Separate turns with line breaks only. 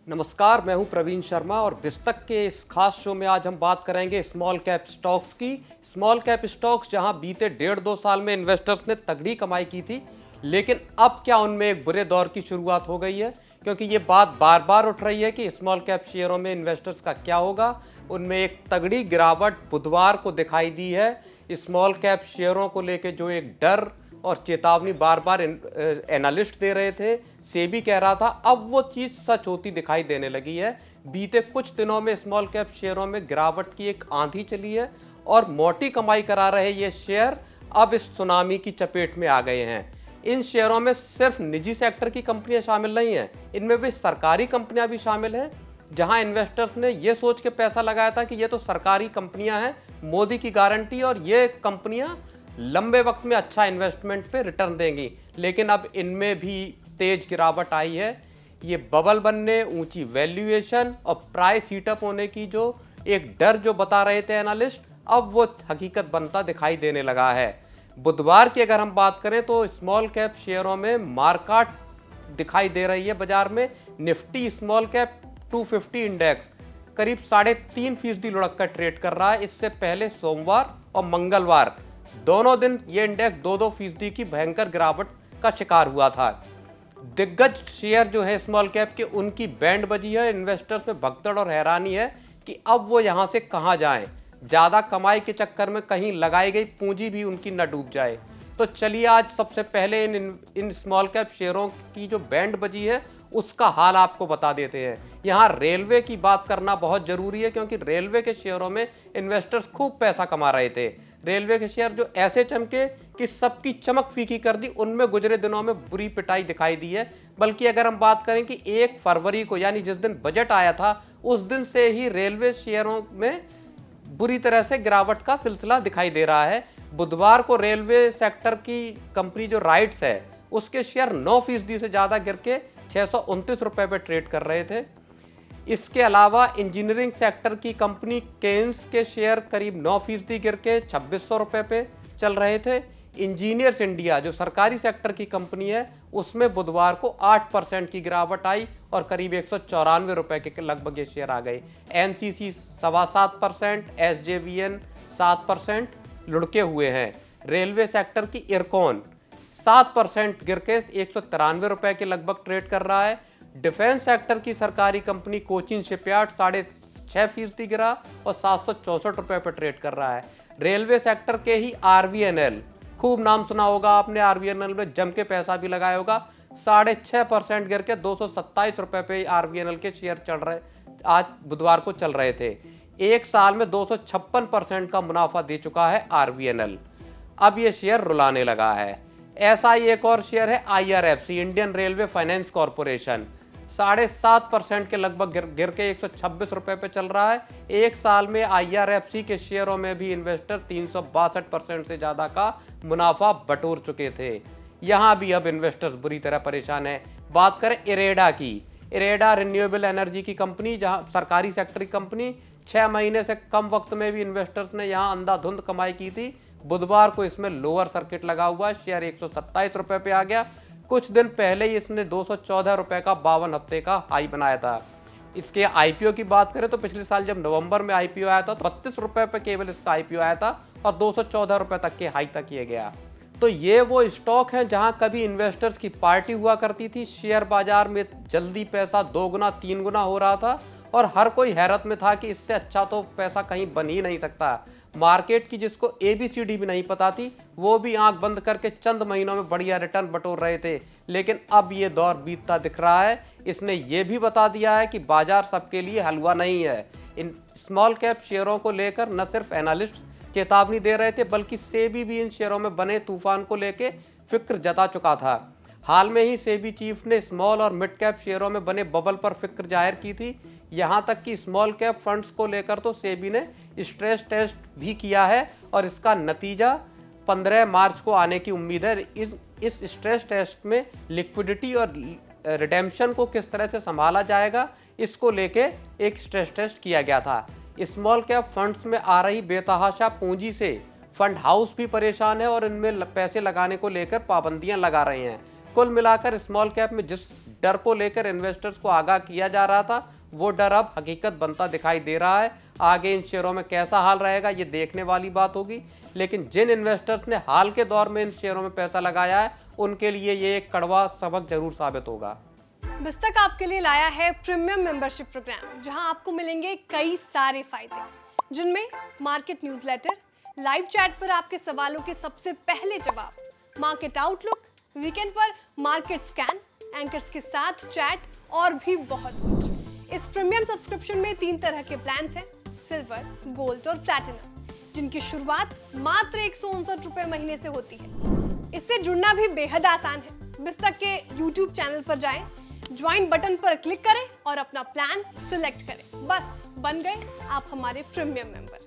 नमस्कार, मैं हूं प्रवीण शर्मा और बिस्तक के इस खास शो में आज हम बात करेंगे स्मॉल कैप स्टॉक्स की। स्मॉल कैप स्टॉक्स जहां बीते 1.5-2 साल में इन्वेस्टर्स ने तगड़ी कमाई की थी, लेकिन अब क्या उनमें एक बुरे दौर की शुरुआत हो गई है, क्योंकि ये बात बार बार उठ रही है कि स्मॉल कैप शेयरों में इन्वेस्टर्स का क्या होगा। उनमें एक तगड़ी गिरावट बुधवार को दिखाई दी है। स्मॉल कैप शेयरों को लेकर जो एक डर और चेतावनी बार बार एनालिस्ट दे रहे थे, सेबी कह रहा था, अब वो चीज़ सच होती दिखाई देने लगी है। बीते कुछ दिनों में स्मॉल कैप शेयरों में गिरावट की एक आंधी चली है और मोटी कमाई करा रहे ये शेयर अब इस सुनामी की चपेट में आ गए हैं। इन शेयरों में सिर्फ निजी सेक्टर की कंपनियां शामिल नहीं हैं, इनमें भी सरकारी कंपनियां भी शामिल हैं, जहां इन्वेस्टर्स ने ये सोच के पैसा लगाया था कि ये तो सरकारी कंपनियां हैं, मोदी की गारंटी और ये कंपनियां लंबे वक्त में अच्छा इन्वेस्टमेंट पे रिटर्न देंगी। लेकिन अब इनमें भी तेज गिरावट आई है। ये बबल बनने, ऊंची वैल्यूएशन और प्राइस हीटअप होने की जो एक डर जो बता रहे थे एनालिस्ट, अब वो हकीकत बनता दिखाई देने लगा है। बुधवार की अगर हम बात करें तो स्मॉल कैप शेयरों में मार्केट दिखाई दे रही है बाजार में। निफ्टी स्मॉल कैप 250 इंडेक्स करीब 3.5% लुढ़क कर ट्रेड कर रहा है। इससे पहले सोमवार और मंगलवार दोनों दिन ये इंडेक्स 2-2% की भयंकर गिरावट का शिकार हुआ था। दिग्गज शेयर जो है स्मॉल कैप के, उनकी बैंड बजी है। इन्वेस्टर्स में भगदड़ और हैरानी है कि अब वो यहां से कहां जाएं। ज्यादा कमाई के चक्कर में कहीं लगाई गई पूंजी भी उनकी न डूब जाए। तो चलिए आज सबसे पहले इन स्मॉल कैप शेयरों की जो बैंड बजी है उसका हाल आपको बता देते हैं। यहाँ रेलवे की बात करना बहुत जरूरी है, क्योंकि रेलवे के शेयरों में इन्वेस्टर्स खूब पैसा कमा रहे थे। रेलवे के शेयर जो ऐसे चमके कि सबकी चमक फीकी कर दी, उनमें गुजरे दिनों में बुरी पिटाई दिखाई दी है। बल्कि अगर हम बात करें कि 1 फरवरी को, यानी जिस दिन बजट आया था, उस दिन से ही रेलवे शेयरों में बुरी तरह से गिरावट का सिलसिला दिखाई दे रहा है। बुधवार को रेलवे सेक्टर की कंपनी जो राइट्स है, उसके शेयर 9% से ज्यादा गिर के 629 रुपए पे ट्रेड कर रहे थे। इसके अलावा इंजीनियरिंग सेक्टर की कंपनी केन्स के शेयर करीब 9% गिर के 2600 रुपए पे चल रहे थे। इंजीनियर्स इंडिया जो सरकारी सेक्टर की कंपनी है, उसमें बुधवार को 8% की गिरावट आई और करीब 194 रुपए के लगभग ये शेयर आ गए। एनसीसी 7.25%, एसजेवीएन 7% लुढ़के हुए हैं। रेलवे सेक्टर की इरकॉन 7% गिर के 193 रुपए के लगभग ट्रेड कर रहा है। डिफेंस सेक्टर की सरकारी कंपनी कोचिन शिपयार्ड 6.5% गिरा और 764 रुपए पर ट्रेड कर रहा है। रेलवे सेक्टर के ही आरवीएनएल, खूब नाम सुना होगा आपने, आरवीएनएल में जम के पैसा भी लगाया होगा, 6.5% गिर के 227 रुपए पे आरवीएनएल के शेयर चल रहे, आज बुधवार को चल रहे थे। एक साल में 256% का मुनाफा दे चुका है आरवीएनएल। अब ये शेयर रुलाने लगा है। ऐसा ही एक और शेयर है IRFC, Indian railway finance corporation, 7.5% के लगभग गिर के 126 रुपए पे चल रहा है। एक साल में आईआरएफसी के शेयरों में भी इन्वेस्टर 362% से ज्यादा का मुनाफा बटोर चुके थे। यहां भी अब इन्वेस्टर्स बुरी तरह परेशान है। बात करें इरेडा की, इरेडा रिन्यूएबल एनर्जी की कंपनी, जहां सरकारी सेक्टर की कंपनी, 6 महीने से कम वक्त में भी इन्वेस्टर्स ने यहां अंधाधुंध कमाई की थी। बुधवार को इसमें लोअर सर्किट लगा हुआ, शेयर 127 रुपए पे आ गया। कुछ दिन पहले ही इसने 214 रुपए का 52 हफ्ते का हाई बनाया था। इसके आईपीओ की बात करें तो पिछले साल जब नवंबर में आईपीओ आया था तो 32 रुपए पे केवल इसका आईपीओ आया था और 214 रुपए तक के हाई तक किया गया। तो ये वो स्टॉक है जहां कभी इन्वेस्टर्स की पार्टी हुआ करती थी। शेयर बाजार में जल्दी पैसा 2 गुना 3 गुना हो रहा था और हर कोई हैरत में था कि इससे अच्छा तो पैसा कहीं बन ही नहीं सकता। मार्केट की जिसको एबीसीडी भी नहीं पता थी, वो भी आंख बंद करके चंद महीनों में बढ़िया रिटर्न बटोर रहे थे। लेकिन अब ये दौर बीतता दिख रहा है। इसने ये भी बता दिया है कि बाजार सबके लिए हलवा नहीं है। इन स्मॉल कैप शेयरों को लेकर न सिर्फ एनालिस्ट चेतावनी दे रहे थे, बल्कि सेबी भी इन शेयरों में बने तूफान को लेकर फिक्र जता चुका था। हाल में ही सेबी चीफ ने स्मॉल और मिड कैप शेयरों में बने बबल पर फिक्र जाहिर की थी। यहां तक कि स्मॉल कैप फंड्स को लेकर तो सेबी ने स्ट्रेस टेस्ट भी किया है और इसका नतीजा 15 मार्च को आने की उम्मीद है। इस स्ट्रेस टेस्ट में लिक्विडिटी और रिडेम्पशन को किस तरह से संभाला जाएगा, इसको लेके एक स्ट्रेस टेस्ट किया गया था। स्मॉल कैप फंड्स में आ रही बेतहाशा पूंजी से फंड हाउस भी परेशान है और इनमें पैसे लगाने को लेकर पाबंदियां लगा रहे हैं। कुल मिलाकर स्मॉल कैप में जिस डर को लेकर इन्वेस्टर्स को आगाह किया जा रहा था, वो डर अब हकीकत बनता दिखाई दे रहा है। आगे इन शेयरों में कैसा हाल रहेगा ये देखने वाली बात होगी, लेकिन जिन इन्वेस्टर्स ने हाल के दौर में इन शेयरों में पैसा लगाया है उनके लिए ये एक कड़वा सबक जरूर साबित होगा।
बिस्तक आपके लिए लाया है प्रीमियम मेंबरशिप प्रोग्राम, जहां आपको मिलेंगे कई सारे फायदे, जिनमें मार्केट न्यूज़लेटर, लाइव चैट पर आपके सवालों के सबसे पहले जवाब, मार्केट आउटलुक, वीकेंड पर मार्केट स्कैन, एंकर्स के साथ चैट और भी बहुत कुछ। इस प्रीमियम सब्सक्रिप्शन में 3 तरह के प्लान्स हैं, सिल्वर, गोल्ड और प्लैटिनम, जिनकी शुरुआत मात्र 159 रुपए महीने से होती है। इससे जुड़ना भी बेहद आसान है। बिस्तक के YouTube चैनल पर जाएं, ज्वाइन बटन पर क्लिक करें और अपना प्लान सिलेक्ट करें। बस बन गए आप हमारे प्रीमियम मेंबर।